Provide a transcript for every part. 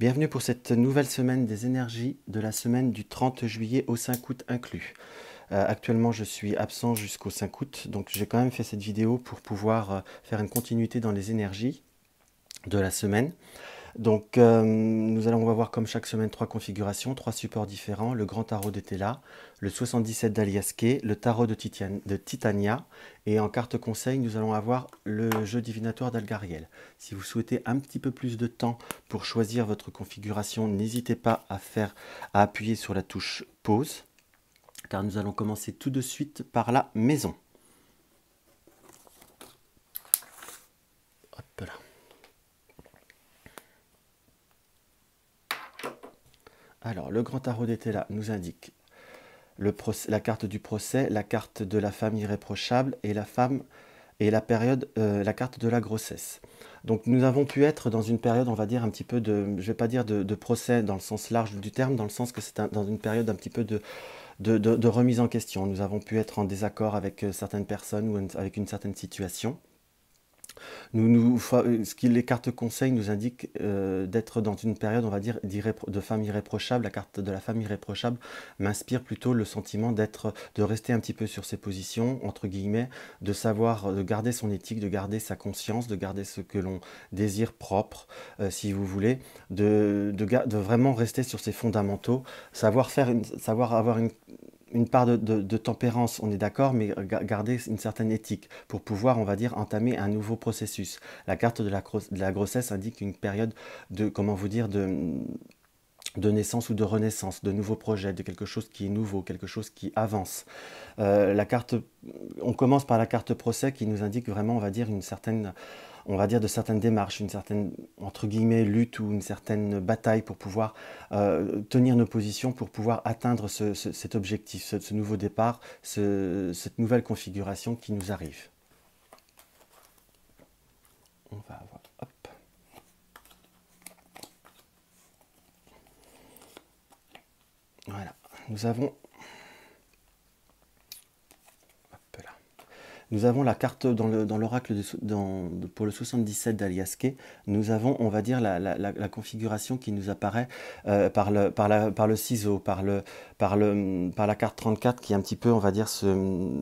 Bienvenue pour cette nouvelle semaine des énergies de la semaine du 30 juillet au 5 août inclus. Actuellement, je suis absent jusqu'au 5 août, donc j'ai quand même fait cette vidéo pour pouvoir faire une continuité dans les énergies de la semaine. Donc, on va voir comme chaque semaine trois configurations, trois supports différents, le grand tarot de Tela, le 77 d'Aliaské, le tarot de Titania, et en carte conseil, nous allons avoir le jeu divinatoire d'Algariel. Si vous souhaitez un petit peu plus de temps pour choisir votre configuration, n'hésitez pas à appuyer sur la touche pause, car nous allons commencer tout de suite par la maison. Hop là. Alors, le grand tarot d'Etela nous indique la carte du procès, la carte de la femme irréprochable et la période, la carte de la grossesse. Donc nous avons pu être dans une période, on va dire un petit peu de, je vais pas dire de procès dans le sens large du terme, dans le sens que c'est dans une période un petit peu de remise en question. Nous avons pu être en désaccord avec certaines personnes ou avec une certaine situation. Les cartes conseils nous indiquent d'être dans une période, on va dire, de femme irréprochable. La carte de la femme irréprochable m'inspire plutôt le sentiment de rester un petit peu sur ses positions, entre guillemets, de savoir, de garder son éthique, de garder sa conscience, de garder ce que l'on désire propre, si vous voulez, de vraiment rester sur ses fondamentaux, savoir avoir une part de tempérance, on est d'accord, mais garder une certaine éthique pour pouvoir, on va dire, entamer un nouveau processus. La carte de la grossesse indique une période de, comment vous dire, de naissance ou de renaissance, de nouveaux projets, de quelque chose qui est nouveau, quelque chose qui avance. On commence par la carte procès qui nous indique vraiment, on va dire, de certaines démarches, une certaine, entre guillemets, lutte ou une certaine bataille pour pouvoir tenir nos positions, pour pouvoir atteindre cet objectif, ce nouveau départ, cette nouvelle configuration qui nous arrive. On va avoir, hop. Voilà, nous avons la carte dans l'oracle pour le 77 d'Aliaské. Nous avons, on va dire, la configuration qui nous apparaît par le ciseau, par la carte 34 qui est un petit peu, on va dire,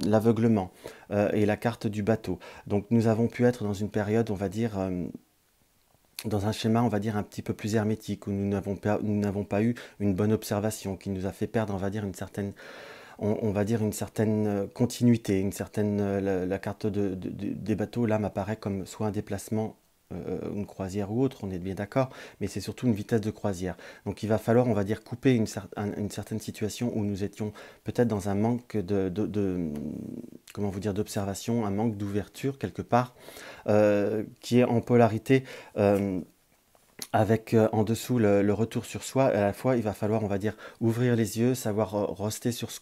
l'aveuglement et la carte du bateau. Donc nous avons pu être dans une période, on va dire, dans un schéma, on va dire, un petit peu plus hermétique, où nous n'avons pas eu une bonne observation, qui nous a fait perdre, on va dire, une certaine continuité, la carte des bateaux, là, m'apparaît comme soit un déplacement, une croisière ou autre, on est bien d'accord, mais c'est surtout une vitesse de croisière. Donc il va falloir, on va dire, couper une certaine situation où nous étions peut-être dans un manque comment vous dire, d'observation, un manque d'ouverture quelque part, qui est en polarité. Avec en dessous le retour sur soi, à la fois il va falloir, on va dire, ouvrir les yeux, savoir rester sur ce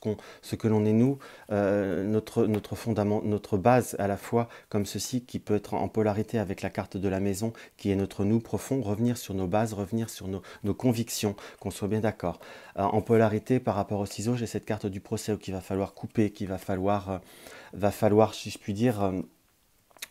que l'on est nous, notre fondament, notre base à la fois comme ceci qui peut être en polarité avec la carte de la maison qui est notre nous profond, revenir sur nos bases, revenir sur nos convictions, qu'on soit bien d'accord. En polarité par rapport au ciseau, j'ai cette carte du procès qu'il va falloir couper, qu'il va falloir, si je puis dire,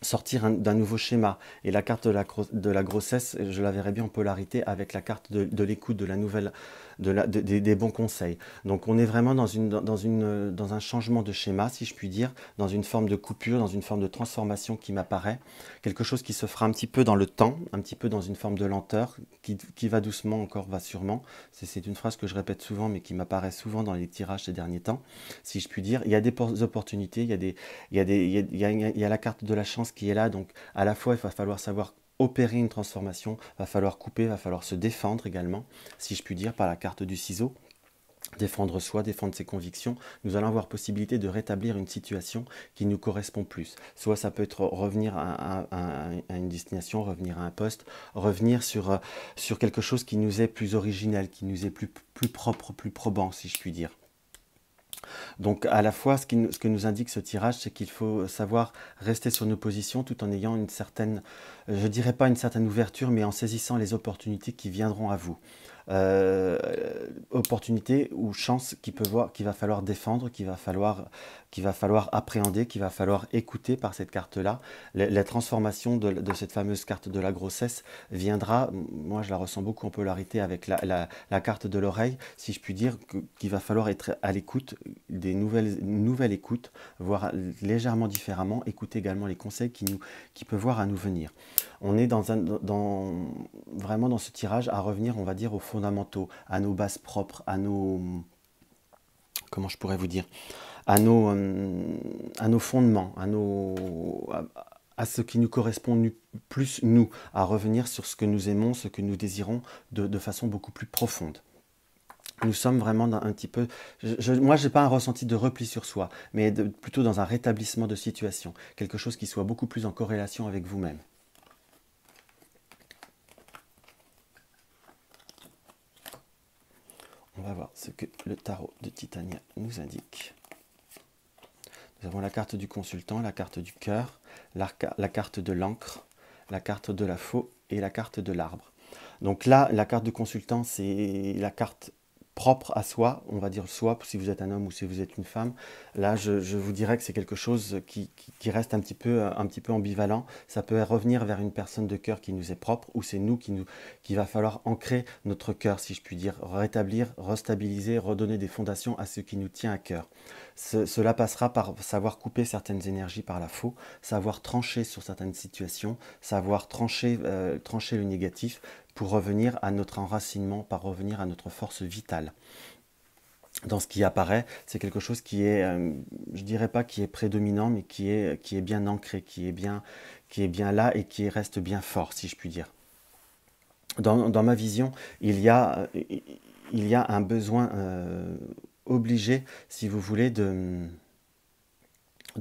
sortir d'un nouveau schéma. Et la carte de la grossesse, je la verrais bien en polarité avec la carte de l'écoute, de la nouvelle, des bons conseils. Donc on est vraiment dans un changement de schéma, si je puis dire, dans une forme de coupure, dans une forme de transformation qui m'apparaît. Quelque chose qui se fera un petit peu dans le temps, un petit peu dans une forme de lenteur, qui va doucement, encore va sûrement. C'est une phrase que je répète souvent, mais qui m'apparaît souvent dans les tirages ces derniers temps, si je puis dire. Il y a des opportunités, il y a la carte de la chance qui est là, donc à la fois il va falloir savoir opérer une transformation, va falloir couper, va falloir se défendre également, si je puis dire, par la carte du ciseau. Défendre soi, défendre ses convictions, nous allons avoir possibilité de rétablir une situation qui nous correspond plus. Soit ça peut être revenir à une destination, revenir à un poste, revenir sur quelque chose qui nous est plus original, qui nous est plus propre, plus probant, si je puis dire. Donc à la fois, ce que nous indique ce tirage, c'est qu'il faut savoir rester sur nos positions tout en ayant une certaine, je dirais pas une certaine ouverture, mais en saisissant les opportunités qui viendront à vous. Euh, Opportunités ou chances qu'il va falloir défendre, qu'il va falloir appréhender, qu'il va falloir écouter par cette carte-là. La transformation de cette fameuse carte de la grossesse viendra, moi je la ressens beaucoup en polarité avec la carte de l'oreille, si je puis dire, qu'il va falloir être à l'écoute, une nouvelle écoute, voir légèrement différemment, écouter également les conseils qui peuvent voir à nous venir. On est vraiment dans ce tirage à revenir, on va dire, aux fondamentaux, à nos bases propres, à nos, comment je pourrais vous dire, à nos fondements, à ce qui nous correspond plus nous, à revenir sur ce que nous aimons, ce que nous désirons de façon beaucoup plus profonde. Nous sommes vraiment dans un petit peu... moi, je n'ai pas un ressenti de repli sur soi, mais plutôt dans un rétablissement de situation, quelque chose qui soit beaucoup plus en corrélation avec vous-même. On va voir ce que le tarot de Titania nous indique. Nous avons la carte du consultant, la carte du cœur, la carte de l'encre, la carte de la faux et la carte de l'arbre. Donc là, la carte du consultant, c'est la carte propre à soi, on va dire soi, si vous êtes un homme ou si vous êtes une femme. Là, je vous dirais que c'est quelque chose qui reste un petit peu ambivalent. Ça peut revenir vers une personne de cœur qui nous est propre, ou c'est nous qui va falloir ancrer notre cœur, si je puis dire, rétablir, restabiliser, redonner des fondations à ce qui nous tient à cœur. Cela passera par savoir couper certaines énergies par la faux, savoir trancher sur certaines situations, savoir trancher le négatif, pour revenir à notre enracinement, par revenir à notre force vitale. Dans ce qui apparaît, c'est quelque chose qui est, je dirais pas qui est prédominant, mais qui est bien ancré, qui est bien là et qui reste bien fort, si je puis dire. Dans ma vision, il y a un besoin obligé, si vous voulez, de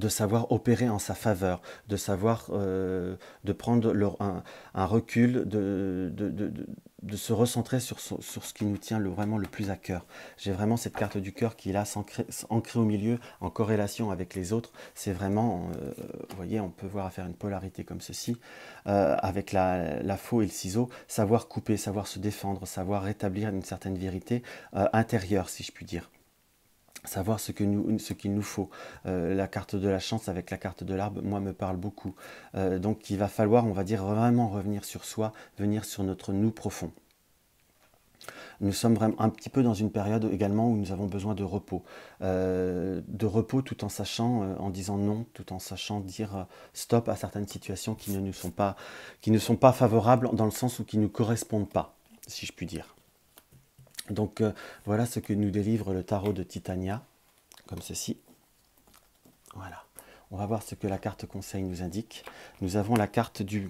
savoir opérer en sa faveur, de savoir de prendre un recul, de se recentrer sur ce qui nous tient vraiment le plus à cœur. J'ai vraiment cette carte du cœur qui est là, ancrée au milieu, en corrélation avec les autres. C'est vraiment, vous voyez, on peut voir à faire une polarité comme ceci, avec la faux et le ciseau, savoir couper, savoir se défendre, savoir rétablir une certaine vérité intérieure, si je puis dire. Savoir ce qu'il nous faut. La carte de la chance avec la carte de l'arbre, moi, me parle beaucoup. Donc, il va falloir, on va dire, vraiment revenir sur soi, venir sur notre nous profond. Nous sommes vraiment un petit peu dans une période également où nous avons besoin de repos. De repos tout en sachant, en disant non, tout en sachant dire stop à certaines situations qui ne sont pas favorables dans le sens où qui ne nous correspondent pas, si je puis dire. Donc voilà ce que nous délivre le tarot de Titania, comme ceci. Voilà. On va voir ce que la carte conseil nous indique. Nous avons la carte du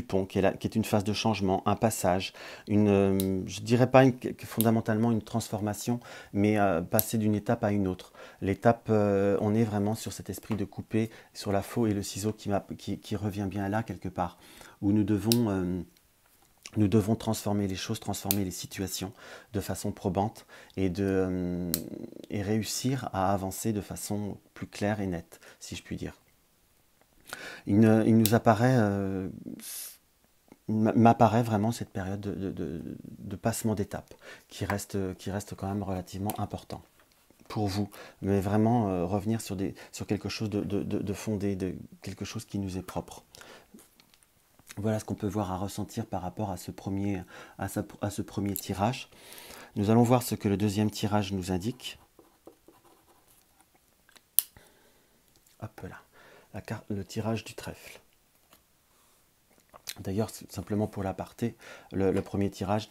pont, qui est une phase de changement, un passage, je ne dirais pas fondamentalement une transformation, mais passer d'une étape à une autre. L'étape, on est vraiment sur cet esprit de couper, sur la faux et le ciseau qui revient bien là quelque part, où nous devons transformer les choses, transformer les situations de façon probante et réussir à avancer de façon plus claire et nette, si je puis dire. Il nous apparaît, m'apparaît vraiment cette période de passement d'étape qui reste quand même relativement important pour vous, mais vraiment revenir sur quelque chose de fondé, quelque chose qui nous est propre. Voilà ce qu'on peut voir à ressentir par rapport à ce premier tirage. Nous allons voir ce que le deuxième tirage nous indique. Hop là, le tirage du trèfle. D'ailleurs, simplement pour l'aparté, le premier tirage,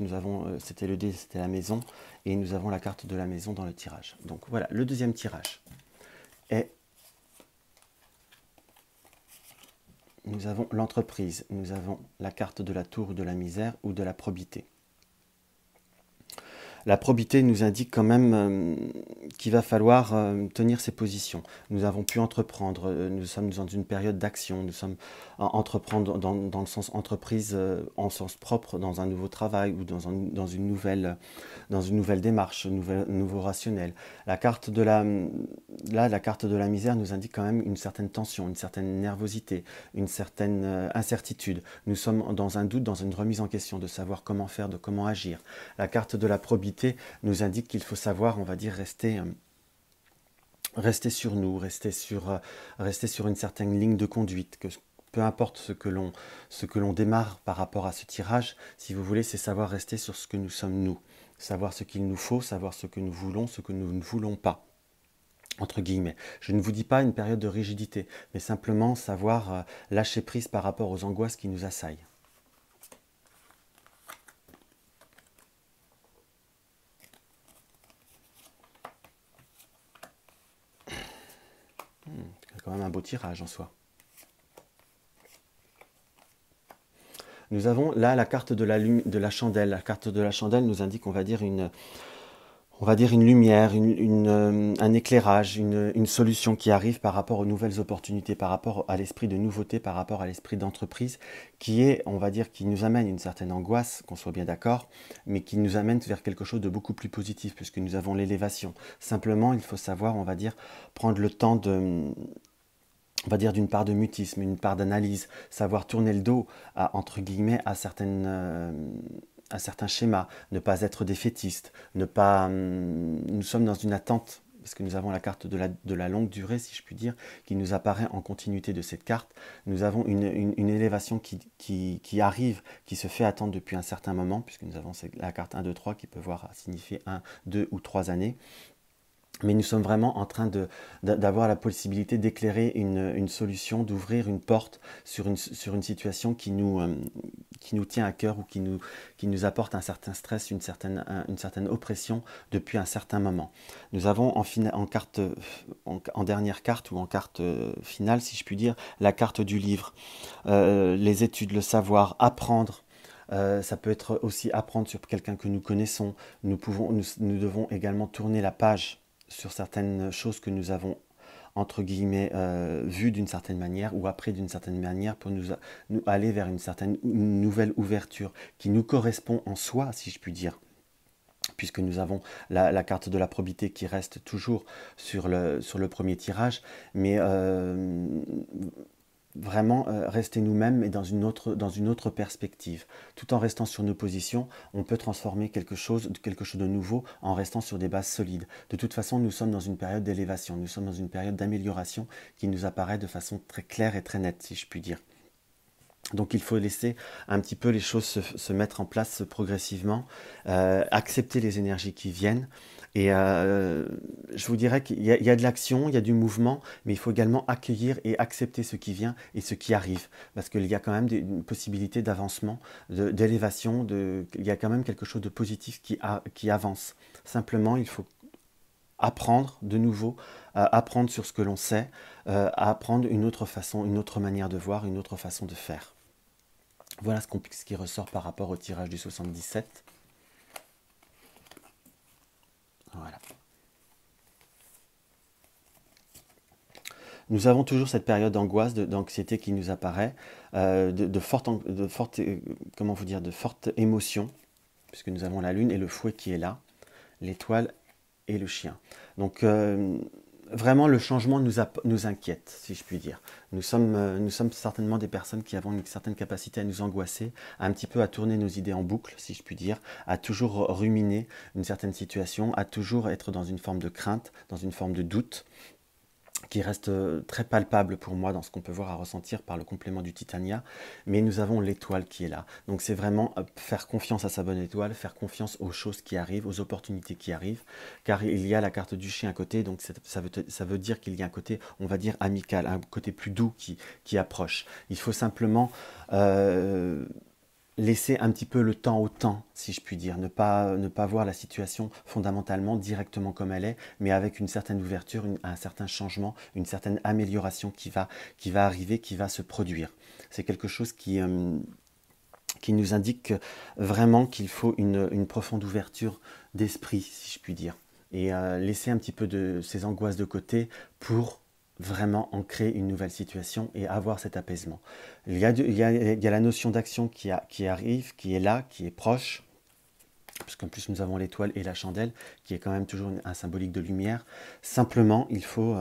c'était le dé, c'était la maison, et nous avons la carte de la maison dans le tirage. Donc voilà, le deuxième tirage est... Nous avons l'entreprise, nous avons la carte de la tour ou de la misère ou de la probité. La probité nous indique quand même qu'il va falloir tenir ses positions. Nous avons pu entreprendre, nous sommes dans une période d'action, nous sommes entreprendre dans le sens entreprise en sens propre, dans un nouveau travail ou dans une nouvelle démarche, nouveau rationnel. La carte de la carte de la misère nous indique quand même une certaine tension, une certaine nervosité, une certaine incertitude. Nous sommes dans un doute, dans une remise en question de savoir comment faire, de comment agir. La carte de la probité nous indique qu'il faut savoir, on va dire, rester sur nous, rester sur une certaine ligne de conduite, que peu importe ce que l'on démarre par rapport à ce tirage, si vous voulez, c'est savoir rester sur ce que nous sommes nous, savoir ce qu'il nous faut, savoir ce que nous voulons, ce que nous ne voulons pas. Entre guillemets. Je ne vous dis pas une période de rigidité, mais simplement savoir lâcher prise par rapport aux angoisses qui nous assaillent. C'est quand même un beau tirage en soi. Nous avons là la carte de la chandelle. La carte de la chandelle nous indique, on va dire une lumière, un éclairage, une solution qui arrive par rapport aux nouvelles opportunités, par rapport à l'esprit de nouveauté, par rapport à l'esprit d'entreprise, qui est, on va dire, qui nous amène une certaine angoisse, qu'on soit bien d'accord, mais qui nous amène vers quelque chose de beaucoup plus positif, puisque nous avons l'élévation. Simplement, il faut savoir, on va dire, prendre le temps on va dire d'une part de mutisme, une part d'analyse, savoir tourner le dos entre guillemets à certains schémas, ne pas être défaitiste, ne pas. Nous sommes dans une attente, parce que nous avons la carte de la longue durée, si je puis dire, qui nous apparaît en continuité de cette carte. Nous avons une élévation qui arrive, qui se fait attendre depuis un certain moment, puisque nous avons la carte 1, 2, 3 qui peut signifier 1, 2 ou 3 années. Mais nous sommes vraiment en train d'avoir la possibilité d'éclairer une solution, d'ouvrir une porte sur une situation qui nous tient à cœur ou qui nous apporte un certain stress, une certaine oppression depuis un certain moment. Nous avons en dernière carte ou en carte finale, si je puis dire, la carte du livre. Les études, le savoir, apprendre. Ça peut être aussi apprendre sur quelqu'un que nous connaissons. Nous devons également tourner la page sur certaines choses que nous avons entre guillemets vues d'une certaine manière ou appris d'une certaine manière pour nous aller vers une nouvelle ouverture qui nous correspond en soi, si je puis dire, puisque nous avons la carte de la probité qui reste toujours sur le premier tirage, mais vraiment rester nous-mêmes et dans une autre perspective. Tout en restant sur nos positions, on peut transformer quelque chose de nouveau en restant sur des bases solides. De toute façon, nous sommes dans une période d'élévation, nous sommes dans une période d'amélioration qui nous apparaît de façon très claire et très nette, si je puis dire. Donc il faut laisser un petit peu les choses se mettre en place progressivement, accepter les énergies qui viennent. Et je vous dirais qu'il y a de l'action, il y a du mouvement, mais il faut également accueillir et accepter ce qui vient et ce qui arrive. Parce qu'il y a quand même une possibilité d'avancement, d'élévation, il y a quand même quelque chose de positif qui avance. Simplement, il faut apprendre de nouveau, apprendre sur ce que l'on sait, apprendre une autre façon, une autre manière de voir, une autre façon de faire. Voilà ce qui ressort par rapport au tirage du 77. Voilà. Nous avons toujours cette période d'angoisse, d'anxiété qui nous apparaît, de forte émotion, puisque nous avons la lune et le fouet qui est là, l'étoile et le chien. Donc vraiment le changement nous inquiète, si je puis dire. Nous sommes certainement des personnes qui avons une certaine capacité à nous angoisser, un petit peu à tourner nos idées en boucle, si je puis dire, à toujours ruminer une certaine situation, à toujours être dans une forme de crainte, dans une forme de doute, qui reste très palpable pour moi dans ce qu'on peut voir à ressentir par le complément du Titania, mais nous avons l'étoile qui est là. Donc c'est vraiment faire confiance à sa bonne étoile, faire confiance aux choses qui arrivent, aux opportunités qui arrivent, car il y a la carte du chien à côté, donc ça veut dire qu'il y a un côté, on va dire, amical, un côté plus doux qui approche. Il faut simplement laisser un petit peu le temps au temps, si je puis dire, ne pas voir la situation fondamentalement directement comme elle est, mais avec une certaine ouverture, un certain changement, une certaine amélioration qui va arriver, qui va se produire. C'est quelque chose qui nous indique vraiment qu'il faut une profonde ouverture d'esprit, si je puis dire, et laisser un petit peu de ces angoisses de côté pour vraiment ancrer une nouvelle situation et avoir cet apaisement. Il y a la notion d'action qui arrive, qui est là, qui est proche, parce qu'en plus nous avons l'étoile et la chandelle, qui est quand même toujours un symbolique de lumière. Simplement, il faut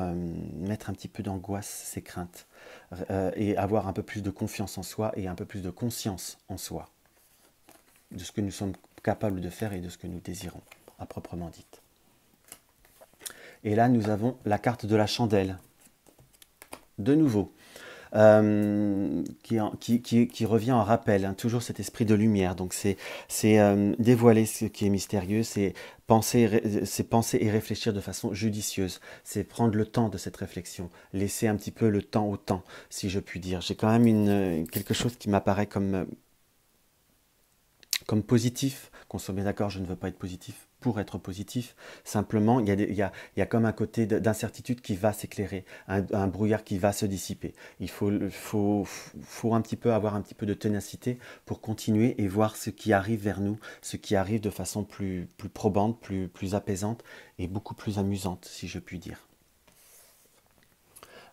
mettre un petit peu d'angoisse, ses craintes, et avoir un peu plus de confiance en soi et un peu plus de conscience en soi, de ce que nous sommes capables de faire et de ce que nous désirons, à proprement dit. Et là, nous avons la carte de la chandelle, de nouveau. Qui revient en rappel, hein, toujours cet esprit de lumière. Donc c'est dévoiler ce qui est mystérieux, c'est penser et réfléchir de façon judicieuse, c'est prendre le temps de cette réflexion, laisser un petit peu le temps au temps, si je puis dire. J'ai quand même quelque chose qui m'apparaît comme positif, qu'on soit bien d'accord, je ne veux pas être positif pour être positif, simplement il y a comme un côté d'incertitude qui va s'éclairer, un brouillard qui va se dissiper. Il faut un petit peu avoir un petit peu de ténacité pour continuer et voir ce qui arrive vers nous, ce qui arrive de façon plus probante, plus apaisante et beaucoup plus amusante, si je puis dire.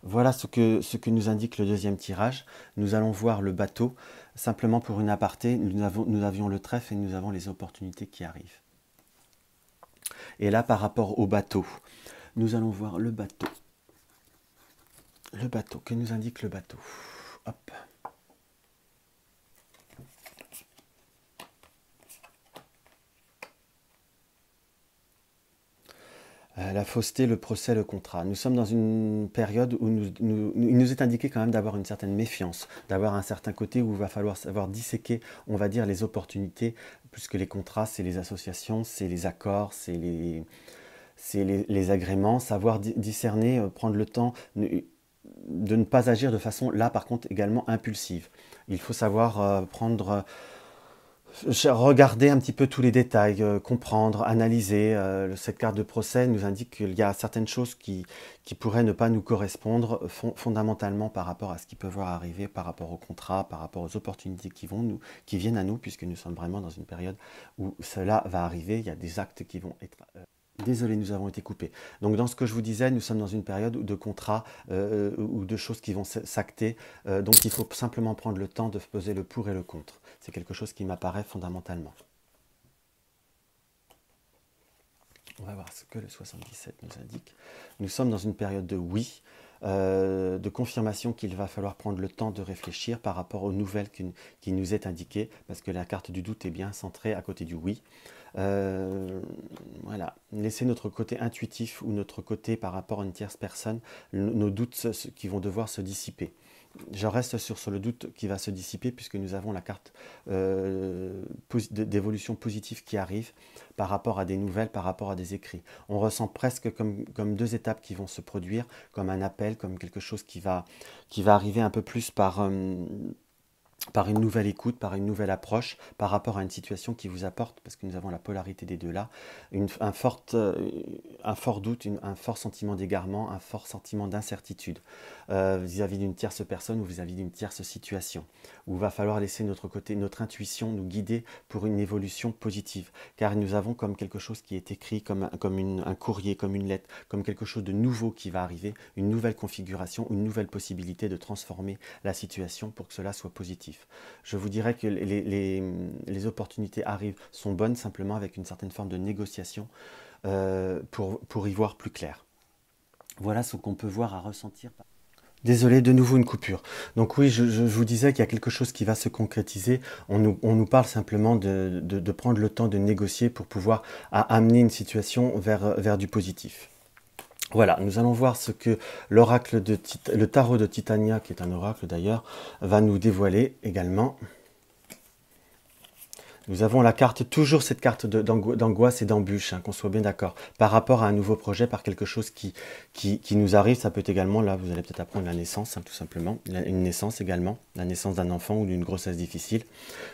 Voilà ce que nous indique le deuxième tirage. Nous allons voir le bateau. Simplement pour une aparté, nous avions le trèfle et nous avons les opportunités qui arrivent. Et là, par rapport au bateau, nous allons voir le bateau. Le bateau, que nous indique le bateau? Hop. La fausseté, le procès, le contrat. Nous sommes dans une période où il nous est indiqué quand même d'avoir une certaine méfiance, d'avoir un certain côté où il va falloir savoir disséquer, on va dire, les opportunités, puisque les contrats, c'est les associations, c'est les accords, c'est les agréments, savoir discerner, prendre le temps de ne pas agir de façon, là par contre, également impulsive. Il faut savoir regarder un petit peu tous les détails, comprendre, analyser. Cette carte de procès nous indique qu'il y a certaines choses qui pourraient ne pas nous correspondre fondamentalement par rapport à ce qui peut voir arriver, par rapport au contrat, par rapport aux opportunités qui viennent à nous, puisque nous sommes vraiment dans une période où cela va arriver. Il y a des actes qui vont être... Désolé, nous avons été coupés. Donc dans ce que je vous disais, nous sommes dans une période de contrats ou de choses qui vont s'acter. Donc il faut simplement prendre le temps de peser le pour et le contre. C'est quelque chose qui m'apparaît fondamentalement. On va voir ce que le 77 nous indique. Nous sommes dans une période de oui, de confirmation qu'il va falloir prendre le temps de réfléchir par rapport aux nouvelles qui nous est indiquées, parce que la carte du doute est bien centrée à côté du oui. Voilà, laisser notre côté intuitif ou notre côté par rapport à une tierce personne, nos doutes qui vont devoir se dissiper. Je reste sur le doute qui va se dissiper puisque nous avons la carte d'évolution positive qui arrive par rapport à des nouvelles, par rapport à des écrits. On ressent presque comme deux étapes qui vont se produire, comme un appel, comme quelque chose qui va arriver un peu plus par une nouvelle écoute, par une nouvelle approche, par rapport à une situation qui vous apporte, parce que nous avons la polarité des deux là, un fort doute, un fort sentiment d'égarement, un fort sentiment d'incertitude vis-à-vis d'une tierce personne ou vis-à-vis d'une tierce situation, où il va falloir laisser notre intuition nous guider pour une évolution positive, car nous avons comme quelque chose qui est écrit, comme un courrier, comme une lettre, comme quelque chose de nouveau qui va arriver, une nouvelle configuration, une nouvelle possibilité de transformer la situation pour que cela soit positif. Je vous dirais que les opportunités arrivent, sont bonnes simplement avec une certaine forme de négociation pour y voir plus clair. Voilà ce qu'on peut voir à ressentir. Désolé, de nouveau une coupure. Donc oui, je vous disais qu'il y a quelque chose qui va se concrétiser. On nous parle simplement de prendre le temps de négocier pour pouvoir amener une situation vers du positif. Voilà, nous allons voir ce que le tarot de Titania, qui est un oracle d'ailleurs, va nous dévoiler également. Nous avons la carte, toujours cette carte d'angoisse et d'embûche, hein, qu'on soit bien d'accord, par rapport à un nouveau projet, par quelque chose qui nous arrive. Ça peut être également, là vous allez peut-être apprendre la naissance, hein, tout simplement, une naissance également, la naissance d'un enfant ou d'une grossesse difficile.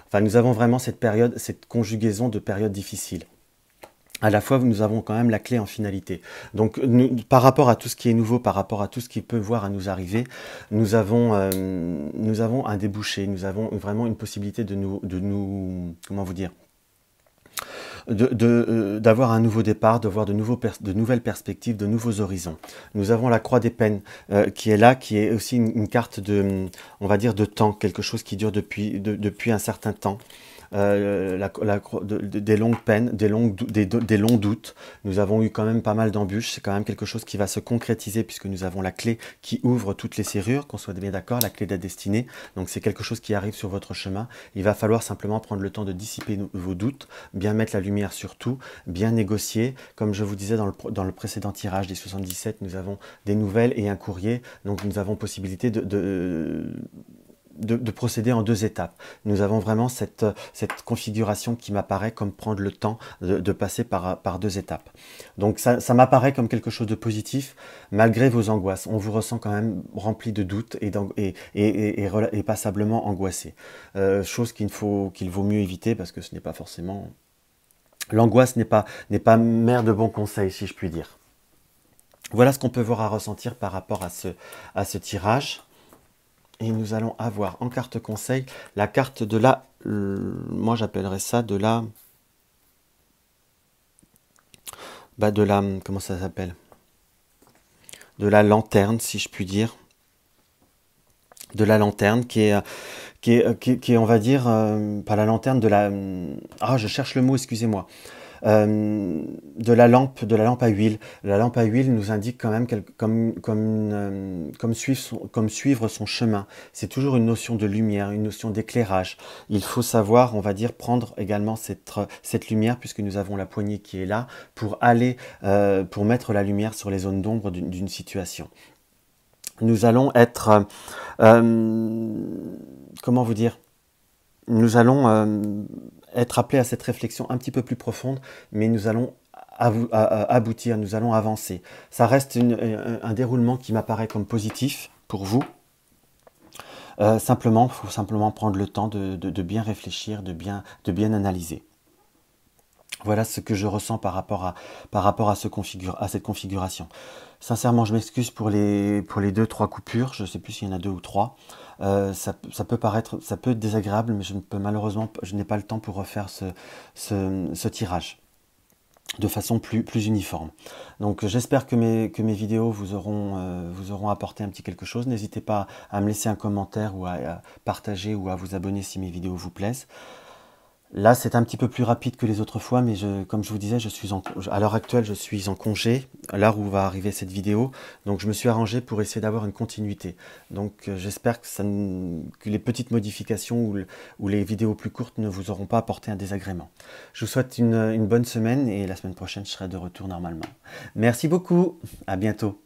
Enfin, nous avons vraiment cette période, cette conjugaison de périodes difficiles. à la fois, nous avons quand même la clé en finalité. Donc, par rapport à tout ce qui est nouveau, par rapport à tout ce qui peut voir à nous arriver, nous avons un débouché, nous avons vraiment une possibilité comment vous dire, d'avoir un nouveau départ, de voir de nouvelles perspectives, de nouveaux horizons. Nous avons la croix des peines qui est là, qui est aussi une carte on va dire, de temps, quelque chose qui dure depuis un certain temps. Des longues peines, des longs doutes. Nous avons eu quand même pas mal d'embûches. C'est quand même quelque chose qui va se concrétiser puisque nous avons la clé qui ouvre toutes les serrures, qu'on soit bien d'accord, la clé de la destinée. Donc c'est quelque chose qui arrive sur votre chemin. Il va falloir simplement prendre le temps de dissiper vos doutes, bien mettre la lumière sur tout, bien négocier. Comme je vous disais dans le précédent tirage des 77, nous avons des nouvelles et un courrier. Donc nous avons possibilité de procéder en 2 étapes. Nous avons vraiment cette configuration qui m'apparaît comme prendre le temps de passer par 2 étapes. Donc ça m'apparaît comme quelque chose de positif, malgré vos angoisses. On vous ressent quand même rempli de doutes et passablement angoissé. Chose qu'il vaut mieux éviter parce que ce n'est pas forcément... L'angoisse n'est pas mère de bons conseils, si je puis dire. Voilà ce qu'on peut voir à ressentir par rapport à ce tirage. Et nous allons avoir en carte conseil la carte de la... moi j'appellerais ça de la... comment ça s'appelle? De la lanterne, si je puis dire. De la lanterne qui est, on va dire, pas la lanterne, de la... ah, je cherche le mot, excusez-moi. De la lampe à huile. La lampe à huile nous indique quand même comme suivre son chemin. C'est toujours une notion de lumière, une notion d'éclairage. Il faut savoir, on va dire, prendre également cette lumière, puisque nous avons la poignée qui est là, pour pour mettre la lumière sur les zones d'ombre d'une situation. Nous allons être, comment vous dire, nous allons être appelés à cette réflexion un petit peu plus profonde, mais nous allons aboutir, nous allons avancer. Ça reste un déroulement qui m'apparaît comme positif pour vous. Il faut simplement prendre le temps de bien réfléchir, de bien analyser. Voilà ce que je ressens par rapport à cette configuration. Sincèrement, je m'excuse pour les 2-3 coupures. Je ne sais plus s'il y en a 2 ou 3. Ça peut être désagréable, mais malheureusement, je n'ai pas le temps pour refaire ce tirage de façon plus uniforme. Donc j'espère que mes vidéos vous auront apporté un petit quelque chose. N'hésitez pas à me laisser un commentaire ou à partager ou à vous abonner si mes vidéos vous plaisent. Là, c'est un petit peu plus rapide que les autres fois, mais comme je vous disais, à l'heure actuelle, je suis en congé, à l'heure où va arriver cette vidéo. Donc, je me suis arrangé pour essayer d'avoir une continuité. Donc, j'espère que les petites modifications ou les vidéos plus courtes ne vous auront pas apporté un désagrément. Je vous souhaite une bonne semaine et la semaine prochaine, je serai de retour normalement. Merci beaucoup, à bientôt.